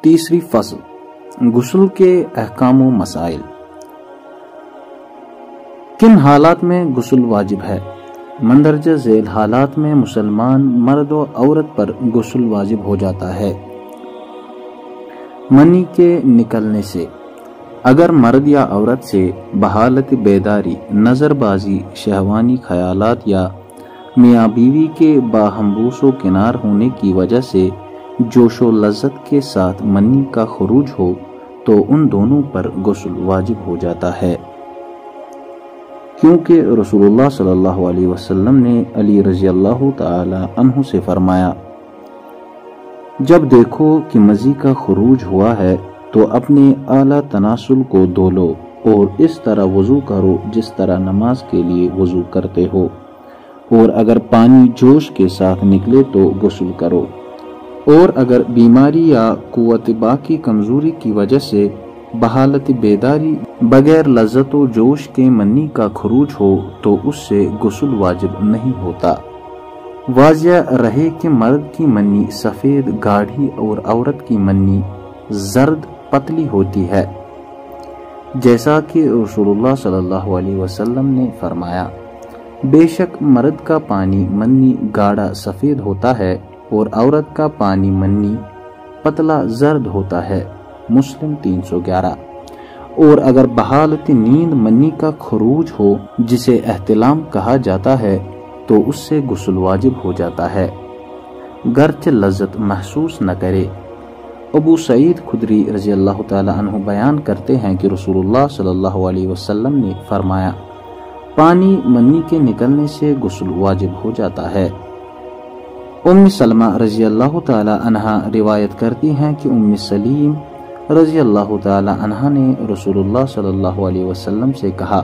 تیسری فصل، غسل کے احکام و مسائل۔ کن حالات میں غسل واجب ہے؟ مندرجہ ذیل حالات میں مسلمان مرد و عورت پر غسل واجب ہو جاتا ہے۔ منی کے نکلنے سے، اگر مرد یا عورت سے بحالت بیداری، نظر بازی، شہوانی خیالات یا میاں بیوی کے باہم بوس و کنار ہونے کی وجہ سے جوش و لذت کے ساتھ منی کا خروج ہو تو ان دونوں پر غسل واجب ہو جاتا ہے، کیونکہ رسول اللہ صلی اللہ علیہ وسلم نے علی رضی اللہ تعالی عنہ سے فرمایا، جب دیکھو کہ مزی کا خروج ہوا ہے تو اپنے اعلیٰ تناسل کو دھو لو اور اس طرح وضو کرو جس طرح نماز کے لیے وضو کرتے ہو، اور اگر پانی جوش کے ساتھ نکلے تو غسل کرو، اور اگر بیماری یا قوت باقی کمزوری کی وجہ سے بحالت بیداری بغیر لذت و جوش کے منی کا خروج ہو تو اس سے غسل واجب نہیں ہوتا۔ واضح رہے کہ مرد کی منی سفید گاڑھی اور عورت کی منی زرد پتلی ہوتی ہے، جیسا کہ رسول اللہ صلی اللہ علیہ وسلم نے فرمایا، بے شک مرد کا پانی منی گاڑھا سفید ہوتا ہے اور عورت کا پانی منی پتلا زرد ہوتا ہے، مسلم 311۔ اور اگر بحالت نیند منی کا خروج ہو جسے احتلام کہا جاتا ہے تو اس سے غسل واجب ہو جاتا ہے، گرچہ لذت محسوس نہ کرے۔ ابو سعید خدری رضی اللہ تعالی عنہ بیان کرتے ہیں کہ رسول اللہ صلی اللہ علیہ وسلم نے فرمایا، پانی منی کے نکلنے سے غسل واجب ہو جاتا ہے۔ ام سلمہ رضی اللہ تعالی عنہا روایت کرتی ہیں کہ ام سلیم رضی اللہ تعالی عنہا نے رسول اللہ صلی اللہ علیہ وسلم سے کہا،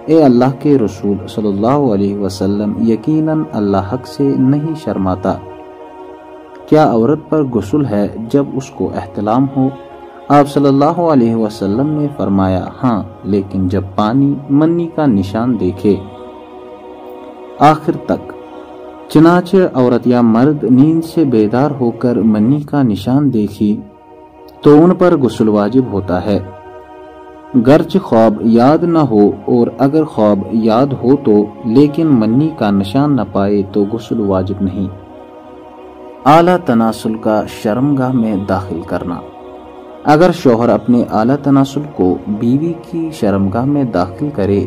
اے اللہ کے رسول صلی اللہ علیہ وسلم، یقیناً اللہ حق سے نہیں شرماتا، کیا عورت پر غسل ہے جب اس کو احتلام ہو؟ آپ صلی اللہ علیہ وسلم نے فرمایا، ہاں، لیکن جب پانی منی کا نشان دیکھے۔ آخر تک، چنانچہ عورت یا مرد نیند سے بیدار ہو کر منی کا نشان دیکھی تو ان پر غسل واجب ہوتا ہے، گرچہ خواب یاد نہ ہو، اور اگر خواب یاد ہو تو لیکن منی کا نشان نہ پائے تو غسل واجب نہیں۔ اعلیٰ تناسل کا شرمگاہ میں داخل کرنا، اگر شوہر اپنے اعلیٰ تناسل کو بیوی کی شرمگاہ میں داخل کرے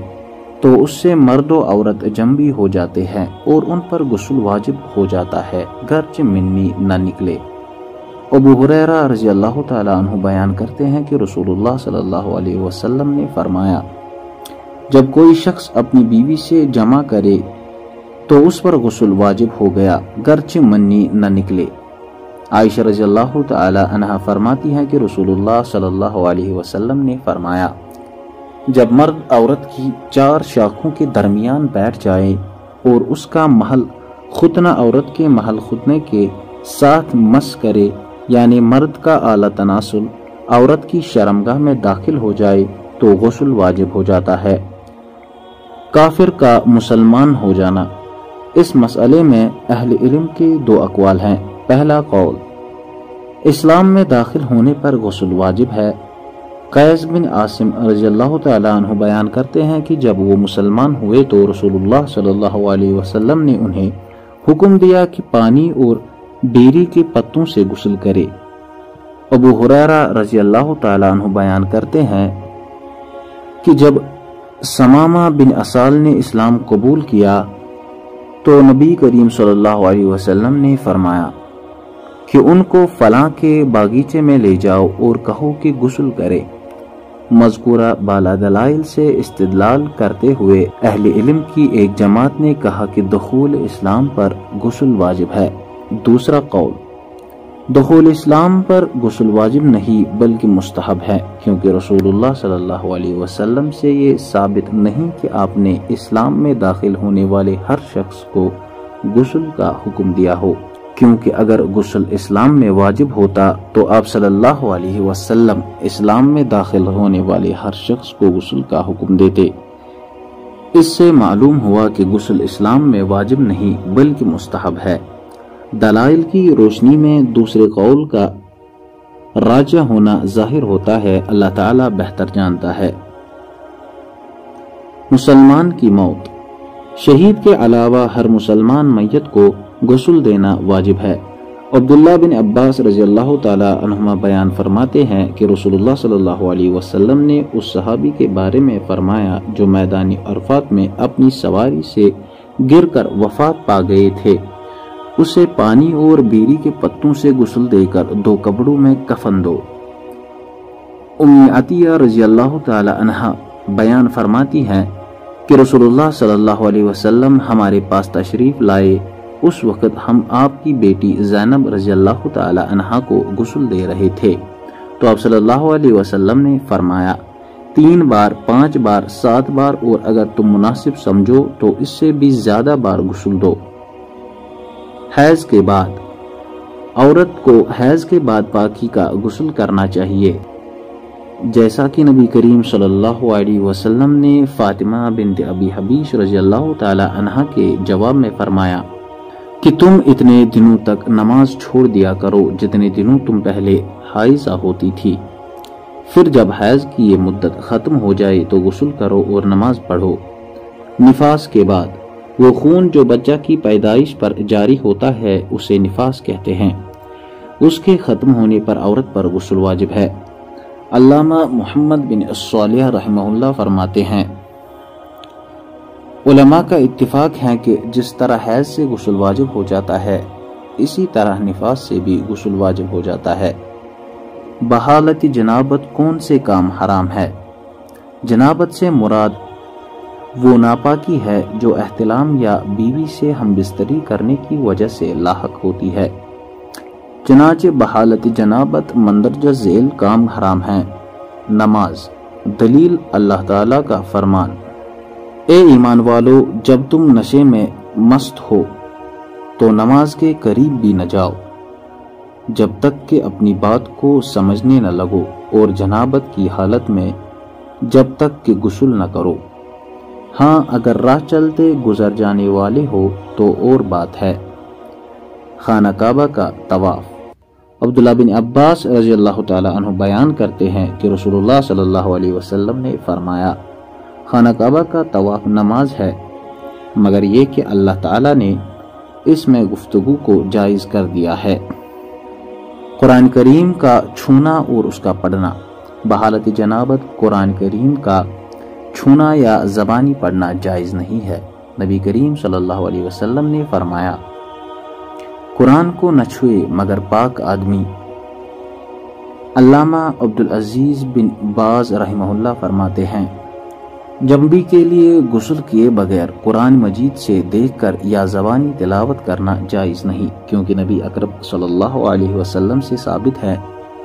تو اس سے مرد و عورت اجنبی ہو جاتے ہیں اور ان پر غسل واجب ہو جاتا ہے، گرچہ منی نہ نکلے۔ ابو ہریرہ رضی اللہ تعالی عنہ بیان کرتے ہیں کہ رسول اللہ صلی اللہ علیہ وسلم نے فرمایا، جب کوئی شخص اپنی بیوی سے جمع کرے تو اس پر غسل واجب ہو گیا، گرچہ منی نہ نکلے۔ عائشہ رضی اللہ تعالی عنہا فرماتی ہیں کہ رسول اللہ صلی اللہ علیہ وسلم نے فرمایا، جب مرد عورت کی 4 شاخوں کے درمیان بیٹھ جائے اور اس کا محل ختنہ عورت کے محل ختنے کے ساتھ مس کرے، یعنی مرد کا اعلیٰ تناسل عورت کی شرمگاہ میں داخل ہو جائے تو غسل واجب ہو جاتا ہے۔ کافر کا مسلمان ہو جانا، اس مسئلے میں اہل علم کے 2 اقوال ہیں۔ پہلا قول، اسلام میں داخل ہونے پر غسل واجب ہے۔ قیس بن عاصم رضی اللہ تعالی عنہ بیان کرتے ہیں کہ جب وہ مسلمان ہوئے تو رسول اللہ صلی اللہ علیہ وسلم نے انہیں حکم دیا کہ پانی اور بیری کے پتوں سے غسل کرے۔ ابو ہریرہ رضی اللہ تعالی عنہ بیان کرتے ہیں کہ جب ثمامہ بن اسال نے اسلام قبول کیا تو نبی کریم صلی اللہ علیہ وسلم نے فرمایا کہ ان کو فلاں کے باغیچے میں لے جاؤ اور کہو کہ غسل کرے۔ مذکورہ بالا دلائل سے استدلال کرتے ہوئے اہل علم کی ایک جماعت نے کہا کہ دخول اسلام پر غسل واجب ہے۔ دوسرا قول، دخول اسلام پر غسل واجب نہیں بلکہ مستحب ہے، کیونکہ رسول اللہ صلی اللہ علیہ وسلم سے یہ ثابت نہیں کہ آپ نے اسلام میں داخل ہونے والے ہر شخص کو غسل کا حکم دیا ہو، کیونکہ اگر غسل اسلام میں واجب ہوتا تو آپ صلی اللہ علیہ وسلم اسلام میں داخل ہونے والے ہر شخص کو غسل کا حکم دیتے۔ اس سے معلوم ہوا کہ غسل اسلام میں واجب نہیں بلکہ مستحب ہے۔ دلائل کی روشنی میں دوسرے قول کا راجع ہونا ظاہر ہوتا ہے، اللہ تعالیٰ بہتر جانتا ہے۔ مسلمان کی موت۔ شہید کے علاوہ ہر مسلمان میت کو غسل دینا واجب ہے۔ عبداللہ بن عباس رضی اللہ تعالی عنہما بیان فرماتے ہیں کہ رسول اللہ صلی اللہ علیہ وسلم نے اس صحابی کے بارے میں فرمایا جو میدان عرفات میں اپنی سواری سے گر کر وفات پا گئے تھے، اسے پانی اور بیری کے پتوں سے غسل دے کر 2 کپڑوں میں کفن دو۔ ام عطیہ رضی اللہ تعالی عنہا بیان فرماتی ہیں کہ رسول اللہ صلی اللہ علیہ وسلم ہمارے پاس تشریف لائے، اس وقت ہم آپ کی بیٹی زینب رضی اللہ تعالی عنہا کو غسل دے رہے تھے، تو آپ صلی اللہ علیہ وسلم نے فرمایا 3 بار، 5 بار، 7 بار، اور اگر تم مناسب سمجھو تو اس سے بھی زیادہ بار غسل دو۔ حیض کے بعد۔ عورت کو حیض کے بعد پاکی کا غسل کرنا چاہیے، جیسا کہ نبی کریم صلی اللہ علیہ وسلم نے فاطمہ بنت ابی حبیش رضی اللہ تعالی عنہا کے جواب میں فرمایا کہ تم اتنے دنوں تک نماز چھوڑ دیا کرو جتنے دنوں تم پہلے حائضہ ہوتی تھی، پھر جب حیض کی یہ مدت ختم ہو جائے تو غسل کرو اور نماز پڑھو۔ نفاس کے بعد۔ وہ خون جو بچہ کی پیدائش پر جاری ہوتا ہے اسے نفاس کہتے ہیں، اس کے ختم ہونے پر عورت پر غسل واجب ہے۔ علامہ محمد بن صالح رحمہ اللہ فرماتے ہیں علماء کا اتفاق ہے کہ جس طرح حیض سے غسل واجب ہو جاتا ہے اسی طرح نفاس سے بھی غسل واجب ہو جاتا ہے۔ بحالت جنابت کون سے کام حرام ہے؟ جنابت سے مراد وہ ناپاکی ہے جو احتلام یا بیوی سے ہم بستری کرنے کی وجہ سے لاحق ہوتی ہے۔ چنانچہ بحالت جنابت مندرجہ ذیل کام حرام ہیں۔ نماز۔ دلیل اللہ تعالیٰ کا فرمان، اے ایمان والو جب تم نشے میں مست ہو تو نماز کے قریب بھی نہ جاؤ جب تک کہ اپنی بات کو سمجھنے نہ لگو، اور جنابت کی حالت میں جب تک کہ غسل نہ کرو۔ ہاں اگر راہ چلتے گزر جانے والے ہو تو اور بات ہے۔ خانہ کعبہ کا طواف۔ عبداللہ بن عباس رضی اللہ تعالی عنہ بیان کرتے ہیں کہ رسول اللہ صلی اللہ علیہ وسلم نے فرمایا خانہ کعبہ کا طواف نماز ہے، مگر یہ کہ اللہ تعالی نے اس میں گفتگو کو جائز کر دیا ہے۔ قرآن کریم کا چھونا اور اس کا پڑھنا۔ بحالت جنابت قرآن کریم کا چھونا یا زبانی پڑھنا جائز نہیں ہے۔ نبی کریم صلی اللہ علیہ وسلم نے فرمایا قرآن کو نہ چھوئے مگر پاک آدمی۔ علامہ عبدالعزیز بن باز رحمہ اللہ فرماتے ہیں جنبی کے لیے غسل کیے بغیر قرآن مجید سے دیکھ کر یا زبانی تلاوت کرنا جائز نہیں، کیونکہ نبی اکرم صلی اللہ علیہ وسلم سے ثابت ہے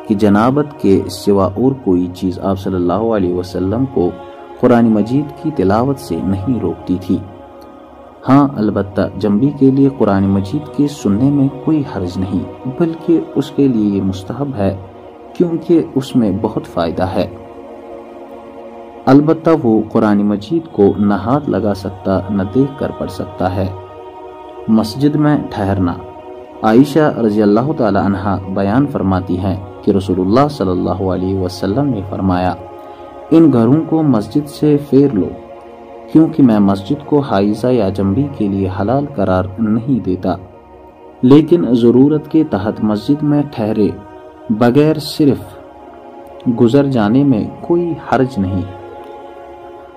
کہ جنابت کے سوا اور کوئی چیز آپ صلی اللہ علیہ وسلم کو قرآن مجید کی تلاوت سے نہیں روکتی تھی۔ ہاں البتہ جنبی کے لیے قرآن مجید کے سننے میں کوئی حرج نہیں، بلکہ اس کے لیے یہ مستحب ہے کیونکہ اس میں بہت فائدہ ہے۔ البتہ وہ قرآن مجید کو نہ ہاتھ لگا سکتا نہ دیکھ کر پڑھ سکتا ہے۔ مسجد میں ٹھہرنا۔ عائشہ رضی اللہ تعالی عنہا بیان فرماتی ہیں کہ رسول اللہ صلی اللہ علیہ وسلم نے فرمایا ان گھروں کو مسجد سے پھیر لو، کیونکہ میں مسجد کو حائضہ یا جنبی کے لیے حلال قرار نہیں دیتا، لیکن ضرورت کے تحت مسجد میں ٹھہرے بغیر صرف گزر جانے میں کوئی حرج نہیں۔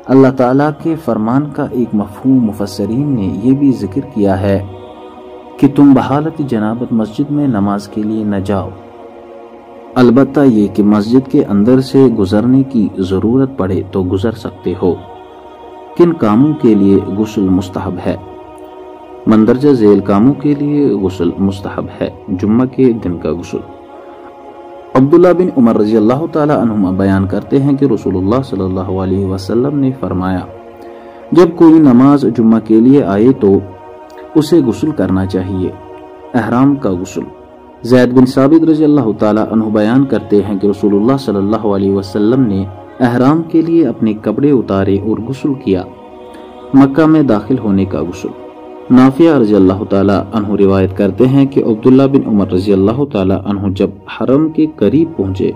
اللہ تعالیٰ کے فرمان کا ایک مفہوم مفسرین نے یہ بھی ذکر کیا ہے کہ تم بحالت جنابت مسجد میں نماز کے لیے نہ جاؤ، البتہ یہ کہ مسجد کے اندر سے گزرنے کی ضرورت پڑے تو گزر سکتے ہو۔ کن کاموں کے لیے غسل مستحب ہے؟ مندرجہ ذیل کاموں کے لیے غسل مستحب ہے۔ جمعہ کے دن کا غسل۔ عبداللہ بن عمر رضی اللہ تعالی عنہما بیان کرتے ہیں کہ رسول اللہ صلی اللہ علیہ وسلم نے فرمایا جب کوئی نماز جمعہ کے لیے آئے تو اسے غسل کرنا چاہیے۔ احرام کا غسل۔ زید بن ثابت رضی اللہ تعالی عنہ بیان کرتے ہیں کہ رسول اللہ صلی اللہ علیہ وسلم نے احرام کے لیے اپنے کپڑے اتارے اور غسل کیا۔ مکہ میں داخل ہونے کا غسل۔ نافع رضی اللہ تعالیٰ عنہ روایت کرتے ہیں کہ عبداللہ بن عمر رضی اللہ تعالیٰ عنہ جب حرم کے قریب پہنچے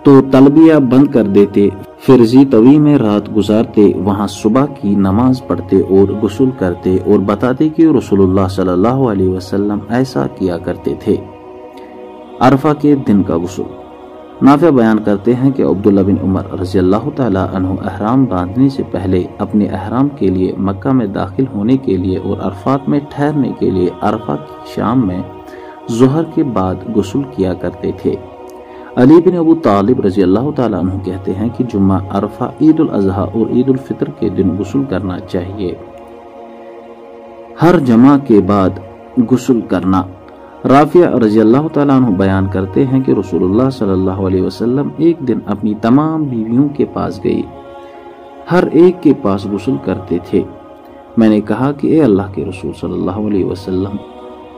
تو تلبیہ بند کر دیتے، پھر زی طوی میں رات گزارتے، وہاں صبح کی نماز پڑھتے اور غسل کرتے اور بتاتے کہ رسول اللہ صلی اللہ علیہ وسلم ایسا کیا کرتے تھے۔ عرفہ کے دن کا غسل۔ نافع بیان کرتے ہیں کہ عبداللہ بن عمر رضی اللہ تعالیٰ عنہ احرام باندھنے سے پہلے اپنے احرام کے لیے مکہ میں داخل ہونے کے لیے اور عرفات میں ٹھہرنے کے لیے عرفہ کی شام میں ظہر کے بعد غسل کیا کرتے تھے۔ علی بن ابو طالب رضی اللہ تعالیٰ عنہ کہتے ہیں کہ جمعہ، عرفہ، عید الاضحیٰ اور عید الفطر کے دن غسل کرنا چاہیے۔ ہر جمعہ کے بعد غسل کرنا۔ رافع رضی اللہ تعالیٰ عنہ بیان کرتے ہیں کہ رسول اللہ صلی اللہ علیہ وسلم ایک دن اپنی تمام بیویوں کے پاس گئے، ہر ایک کے پاس غسل کرتے تھے۔ میں نے کہا کہ اے اللہ کے رسول صلی اللہ علیہ وسلم،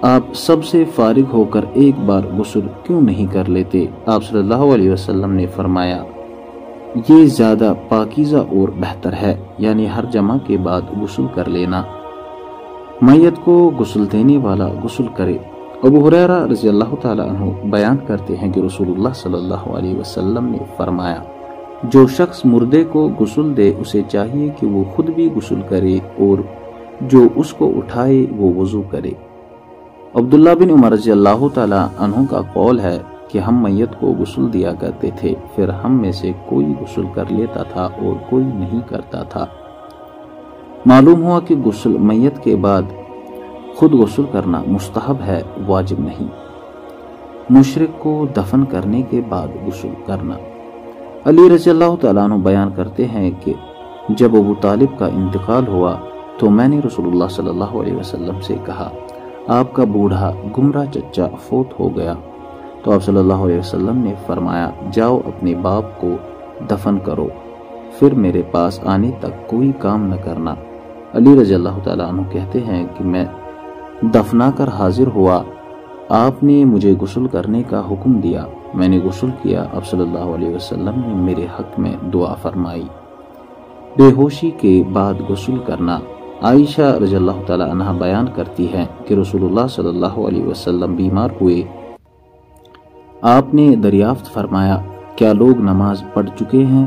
آپ سب سے فارغ ہو کر ایک بار غسل کیوں نہیں کر لیتے؟ آپ صلی اللہ علیہ وسلم نے فرمایا، یہ زیادہ پاکیزہ اور بہتر ہے، یعنی ہر جمعہ کے بعد غسل کر لینا۔ میت کو غسل دینے والا غسل کرے۔ ابو ہریرہ رضی اللہ تعالیٰ عنہ بیان کرتے ہیں کہ رسول اللہ صلی اللہ علیہ وسلم نے فرمایا، جو شخص مردے کو غسل دے اسے چاہیے کہ وہ خود بھی غسل کرے اور جو اس کو اٹھائے وہ وضو کرے۔ عبداللہ بن عمر رضی اللہ تعالیٰ عنہ کا قول ہے کہ ہم میت کو غسل دیا کرتے تھے، پھر ہم میں سے کوئی غسل کر لیتا تھا اور کوئی نہیں کرتا تھا۔ معلوم ہوا کہ غسل میت کے بعد خود غسل کرنا مستحب ہے، واجب نہیں۔ مشرک کو دفن کرنے کے بعد غسل کرنا۔ علی رضی اللہ تعالیٰ عنہ بیان کرتے ہیں کہ جب ابو طالب کا انتقال ہوا تو میں نے رسول اللہ صلی اللہ علیہ وسلم سے کہا، آپ کا بوڑھا گمراہ چچا فوت ہو گیا۔ تو آپ صلی اللہ علیہ وسلم نے فرمایا، جاؤ اپنے باپ کو دفن کرو، پھر میرے پاس آنے تک کوئی کام نہ کرنا۔ علی رضی اللہ تعالیٰ عنہ کہتے ہیں کہ میں دفنا کر حاضر ہوا، آپ نے مجھے غسل کرنے کا حکم دیا، میں نے غسل کیا، آپ صلی اللہ علیہ وسلم نے میرے حق میں دعا فرمائی۔ بے ہوشی کے بعد غسل کرنا۔ عائشہ رضی اللہ تعالی عنہ بیان کرتی ہیں کہ رسول اللہ صلی اللہ علیہ وسلم بیمار ہوئے، آپ نے دریافت فرمایا، کیا لوگ نماز پڑھ چکے ہیں؟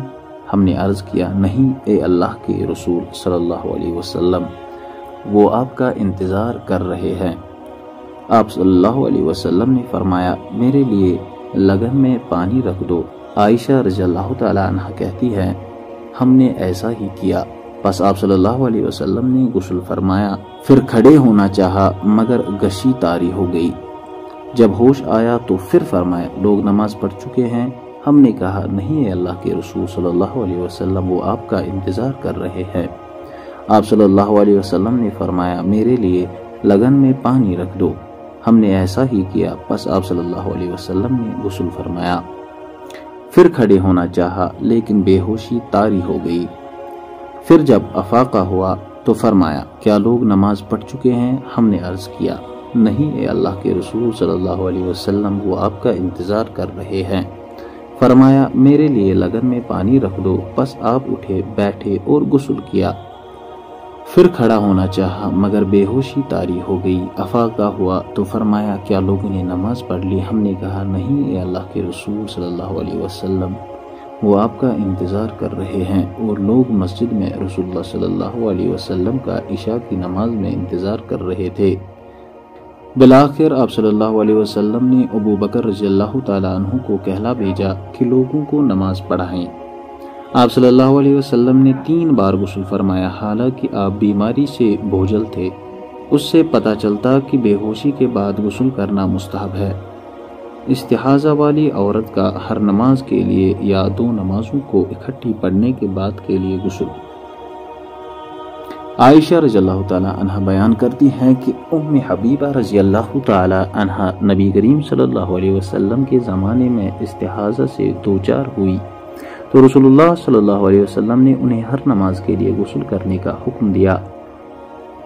ہم نے عرض کیا، نہیں اے اللہ کے رسول صلی اللہ علیہ وسلم، وہ آپ کا انتظار کر رہے ہیں۔ آپ صلی اللہ علیہ وسلم نے فرمایا، میرے لیے لگن میں پانی رکھ دو۔ عائشہ رضی اللہ تعالی عنہ کہتی ہے، ہم نے ایسا ہی کیا، پس آپ صلی اللہ علیہ وسلم نے غسل فرمایا، پھر کھڑے ہونا چاہا مگر غشی طاری ہو گئی۔ جب ہوش آیا تو پھر فرمایا، لوگ نماز پڑھ چکے ہیں؟ ہم نے کہا، نہیں اے اللہ کے رسول صلی اللہ علیہ وسلم، وہ آپ کا انتظار کر رہے ہیں۔ آپ صلی اللہ علیہ وسلم نے فرمایا، میرے لیے لگن میں پانی رکھ دو۔ ہم نے ایسا ہی کیا، پس آپ صلی اللہ علیہ وسلم نے غسل فرمایا، پھر کھڑے ہونا چاہا لیکن بے ہوشی طاری ہو گئی۔ پھر جب افاقہ ہوا تو فرمایا، کیا لوگ نماز پڑھ چکے ہیں؟ ہم نے عرض کیا، نہیں اے اللہ کے رسول صلی اللہ علیہ وسلم، وہ آپ کا انتظار کر رہے ہیں۔ فرمایا، میرے لیے لگن میں پانی رکھ دو۔ پس آپ اٹھے، بیٹھے اور غسل کیا، پھر کھڑا ہونا چاہا مگر بے ہوشی طاری ہو گئی۔ افاقہ ہوا تو فرمایا، کیا لوگوں نے نماز پڑھ لی؟ ہم نے کہا، نہیں اے اللہ کے رسول صلی اللہ علیہ وسلم، وہ آپ کا انتظار کر رہے ہیں۔ اور لوگ مسجد میں رسول اللہ صلی اللہ علیہ وسلم کا عشاء کی نماز میں انتظار کر رہے تھے۔ بالآخر آپ صلی اللہ علیہ وسلم نے ابو بکر رضی اللہ تعالیٰ عنہ کو کہلا بھیجا کہ لوگوں کو نماز پڑھائیں۔ آپ صلی اللہ علیہ وسلم نے 3 بار غسل فرمایا، حالانکہ آپ بیماری سے بوجھل تھے۔ اس سے پتہ چلتا کہ بے ہوشی کے بعد غسل کرنا مستحب ہے۔ استحاضہ والی عورت کا ہر نماز کے لیے یا 2 نمازوں کو اکٹھی پڑھنے کے بعد کے لیے غسل۔ عائشہ رضی اللہ تعالی عنہ بیان کرتی ہیں کہ ام حبیبہ رضی اللہ تعالی عنہ نبی کریم صلی اللہ علیہ وسلم کے زمانے میں استحاضہ سے دوچار ہوئی تو رسول اللہ صلی اللہ علیہ وسلم نے انہیں ہر نماز کے لیے غسل کرنے کا حکم دیا۔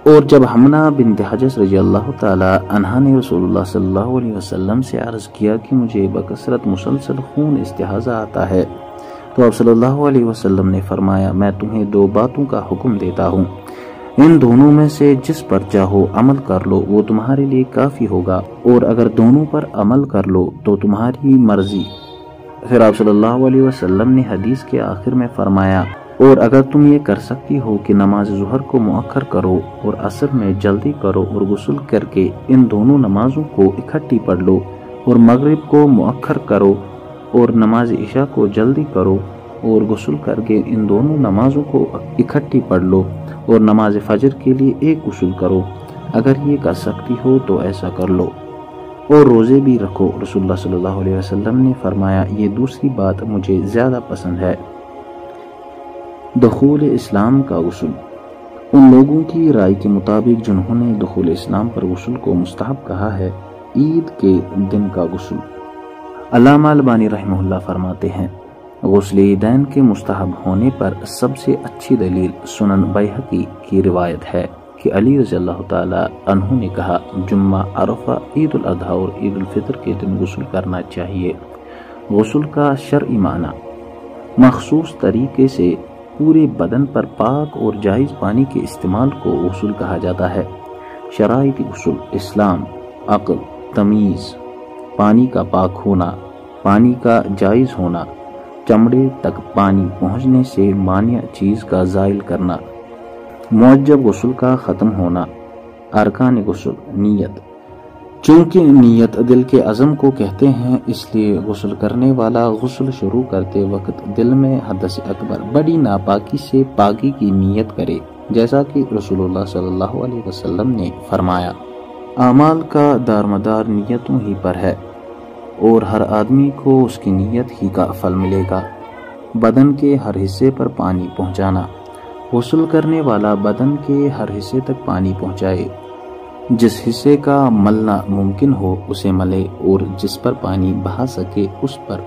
اور جب حمنہ بنت حجس رضی اللہ تعالی عنہ نے رسول اللہ صلی اللہ علیہ وسلم سے عرض کیا کہ مجھے بکثرت مسلسل خون استحاضہ آتا ہے، تو آپ صلی اللہ علیہ وسلم نے فرمایا، میں تمہیں 2 باتوں کا حکم دیتا ہوں، ان دونوں میں سے جس پر چاہو عمل کر لو وہ تمہارے لیے کافی ہوگا، اور اگر دونوں پر عمل کر لو تو تمہاری مرضی۔ پھر آپ صلی اللہ علیہ وسلم نے حدیث کے آخر میں فرمایا، اور اگر تم یہ کر سکتی ہو کہ نماز ظہر کو مؤخر کرو اور عصر میں جلدی کرو اور غسل کر کے ان دونوں نمازوں کو اکٹھی پڑھ لو، اور مغرب کو مؤخر کرو اور نماز عشاء کو جلدی کرو اور غسل کر کے ان دونوں نمازوں کو اکٹھی پڑھ لو، اور نماز فجر کے لیے ایک غسل کرو، اگر یہ کر سکتی ہو تو ایسا کر لو، اور روزے بھی رکھو۔ رسول اللہ صلی اللہ علیہ وسلم نے فرمایا، یہ دوسری بات مجھے زیادہ پسند ہے۔ دخول اسلام کا غسل۔ ان لوگوں کی رائے کے مطابق جنہوں نے دخول اسلام پر غسل کو مستحب کہا ہے، عید کے دن کا غسل۔ علامہ البانی رحمہ اللہ فرماتے ہیں، غسل عیدین کے مستحب ہونے پر سب سے اچھی دلیل سنن بیہقی کی روایت ہے کہ علی رضی اللہ تعالی عنہ نے کہا، جمعہ، عرفہ، عید الاضحیٰ اور عید الفطر کے دن غسل کرنا چاہیے۔ غسل کا شرعی معنی مخصوص طریقے سے پورے بدن پر پاک اور جائز پانی کے استعمال کو غسل کہا جاتا ہے۔ شرائط غسل: اسلام، عقل، تمیز، پانی کا پاک ہونا، پانی کا جائز ہونا، چمڑے تک پانی پہنچنے سے مانع چیز کا زائل کرنا، موجب غسل کا ختم ہونا۔ ارکان غسل: نیت۔ چونکہ نیت دل کے عزم کو کہتے ہیں، اس لیے غسل کرنے والا غسل شروع کرتے وقت دل میں حدث اکبر، بڑی ناپاکی سے پاکی کی نیت کرے، جیسا کہ رسول اللہ صلی اللہ علیہ وسلم نے فرمایا، اعمال کا دارمدار نیتوں ہی پر ہے، اور ہر آدمی کو اس کی نیت ہی کا پھل ملے گا۔ بدن کے ہر حصے پر پانی پہنچانا۔ غسل کرنے والا بدن کے ہر حصے تک پانی پہنچائے، جس حصے کا ملنا ممکن ہو اسے ملے، اور جس پر پانی بہا سکے اس پر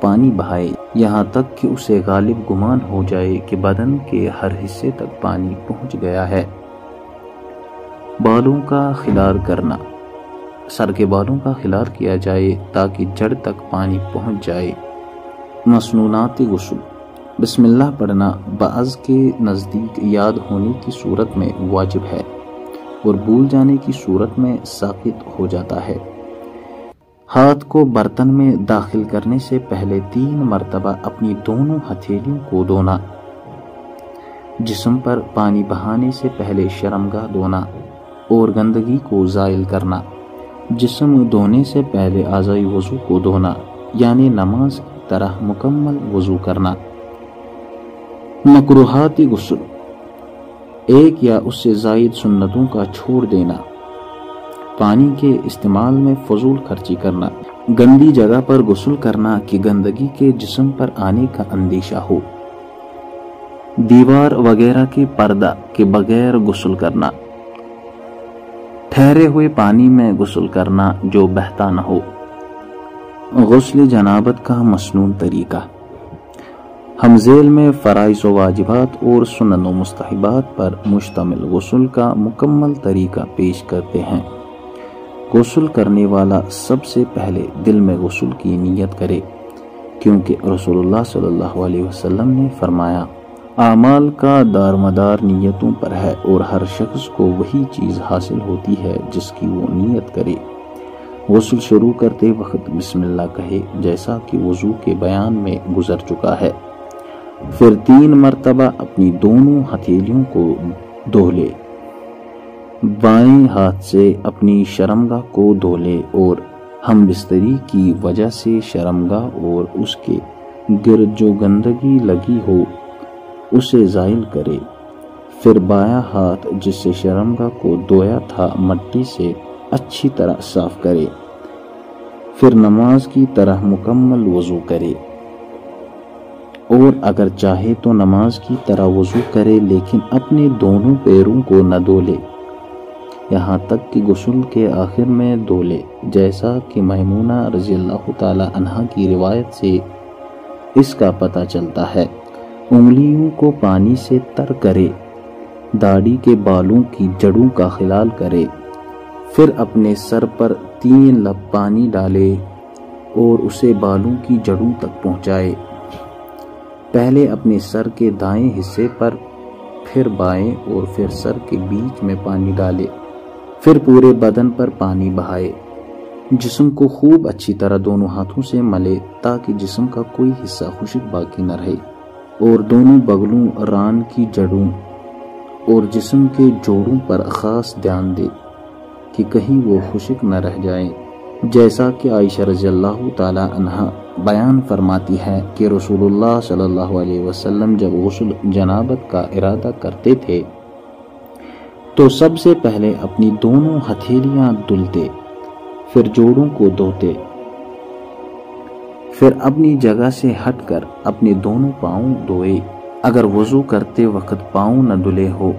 پانی بہائے، یہاں تک کہ اسے غالب گمان ہو جائے کہ بدن کے ہر حصے تک پانی پہنچ گیا ہے۔ بالوں کا خلال کرنا۔ سر کے بالوں کا خلال کیا جائے تاکہ جڑ تک پانی پہنچ جائے۔ مسنونات غسل۔ بسم اللہ پڑھنا بعض کے نزدیک یاد ہونے کی صورت میں واجب ہے اور بھول جانے کی صورت میں ساقط ہو جاتا ہے۔ ہاتھ کو برتن میں داخل کرنے سے پہلے 3 مرتبہ اپنی دونوں ہتھیلیوں کو دھونا، جسم پر پانی بہانے سے پہلے شرمگاہ دھونا اور گندگی کو زائل کرنا، جسم دھونے سے پہلے اعضاء وضو کو دھونا، یعنی نماز کی طرح مکمل وضو کرنا۔ مکروہات غسل۔ 1 یا اس سے زائد سنتوں کا چھوڑ دینا، پانی کے استعمال میں فضول خرچی کرنا، گندی جگہ پر غسل کرنا کہ گندگی کے جسم پر آنے کا اندیشہ ہو، دیوار وغیرہ کے پردہ کے بغیر غسل کرنا، ٹھہرے ہوئے پانی میں غسل کرنا جو بہتا نہ ہو۔ غسل جنابت کا مسنون طریقہ۔ ہم ذیل میں فرائض و واجبات اور سنن و مستحبات پر مشتمل غسل کا مکمل طریقہ پیش کرتے ہیں۔ غسل کرنے والا سب سے پہلے دل میں غسل کی نیت کرے، کیونکہ رسول اللہ صلی اللہ علیہ وسلم نے فرمایا، اعمال کا دارمدار نیتوں پر ہے، اور ہر شخص کو وہی چیز حاصل ہوتی ہے جس کی وہ نیت کرے۔ غسل شروع کرتے وقت بسم اللہ کہے، جیسا کہ وضو کے بیان میں گزر چکا ہے۔ پھر 3 مرتبہ اپنی دونوں ہتھیلیوں کو دھو لے، بائیں ہاتھ سے اپنی شرمگاہ کو دھو لے، اور ہم بستری کی وجہ سے شرمگاہ اور اس کے گرد جو گندگی لگی ہو اسے زائل کرے۔ پھر بایاں ہاتھ جس سے شرمگاہ کو دھویا تھا مٹی سے اچھی طرح صاف کرے، پھر نماز کی طرح مکمل وضو کرے، اور اگر چاہے تو نماز کی طرح وضو کرے، لیکن اپنے دونوں پیروں کو نہ دھولے، یہاں تک کہ غسل کے آخر میں دھولے، جیسا کہ میمونہ رضی اللہ تعالی عنہا کی روایت سے اس کا پتہ چلتا ہے۔ انگلیوں کو پانی سے تر کرے، داڑھی کے بالوں کی جڑوں کا خلال کرے، پھر اپنے سر پر 3 لب پانی ڈالے اور اسے بالوں کی جڑوں تک پہنچائے۔ پہلے اپنے سر کے دائیں حصے پر پھر بائیں اور پھر سر کے بیچ میں پانی ڈالے، پھر پورے بدن پر پانی بہائے، جسم کو خوب اچھی طرح دونوں ہاتھوں سے ملے تاکہ جسم کا کوئی حصہ خشک باقی نہ رہے، اور دونوں بغلوں، ران کی جڑوں اور جسم کے جوڑوں پر خاص دھیان دے کہ کہیں وہ خشک نہ رہ جائیں، جیسا کہ عائشہ رضی اللہ تعالی عنہا بیان فرماتی ہے کہ رسول اللہ صلی اللہ علیہ وسلم جب غسل جنابت کا ارادہ کرتے تھے تو سب سے پہلے اپنی دونوں ہتھیلیاں دھلتے، پھر جوڑوں کو دھوتے، پھر اپنی جگہ سے ہٹ کر اپنے دونوں پاؤں دھوئے اگر وضو کرتے وقت پاؤں نہ دھلے ہو۔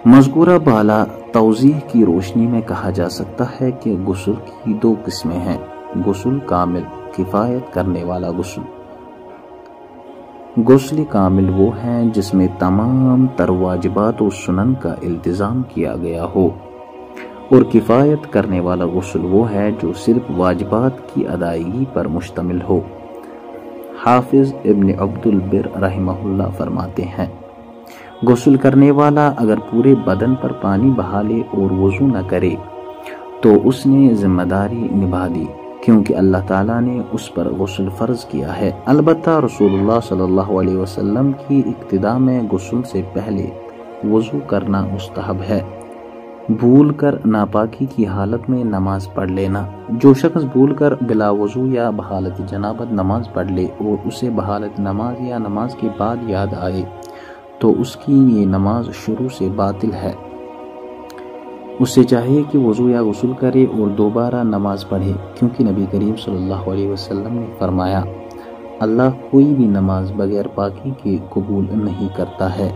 مذکورہ بالا توضیح کی روشنی میں کہا جا سکتا ہے کہ غسل کی دو قسمیں ہیں: غسل کامل، کفایت کرنے والا غسل۔ غسل کامل وہ ہیں جس میں تمام تر واجبات و سنن کا التزام کیا گیا ہو، اور کفایت کرنے والا غسل وہ ہے جو صرف واجبات کی ادائیگی پر مشتمل ہو۔ حافظ ابن عبد البر رحمہ اللہ فرماتے ہیں، غسل کرنے والا اگر پورے بدن پر پانی بہا لے اور وضو نہ کرے تو اس نے ذمہ داری نبھا دی، کیونکہ اللہ تعالیٰ نے اس پر غسل فرض کیا ہے۔ البتہ رسول اللہ صلی اللہ علیہ وسلم کی اقتداء میں غسل سے پہلے وضو کرنا مستحب ہے۔ بھول کر ناپاکی کی حالت میں نماز پڑھ لینا: جو شخص بھول کر بلا وضو یا بحالت جنابت نماز پڑھ لے اور اسے بحالت نماز یا نماز کے بعد یاد آئے تو اس کی یہ نماز شروع سے باطل ہے۔ اس سے چاہیے کہ وضو یا غسل کرے اور دوبارہ نماز پڑھے، کیونکہ نبی کریم صلی اللہ علیہ وسلم نے فرمایا، اللہ کوئی بھی نماز بغیر پاکی کے قبول نہیں کرتا ہے۔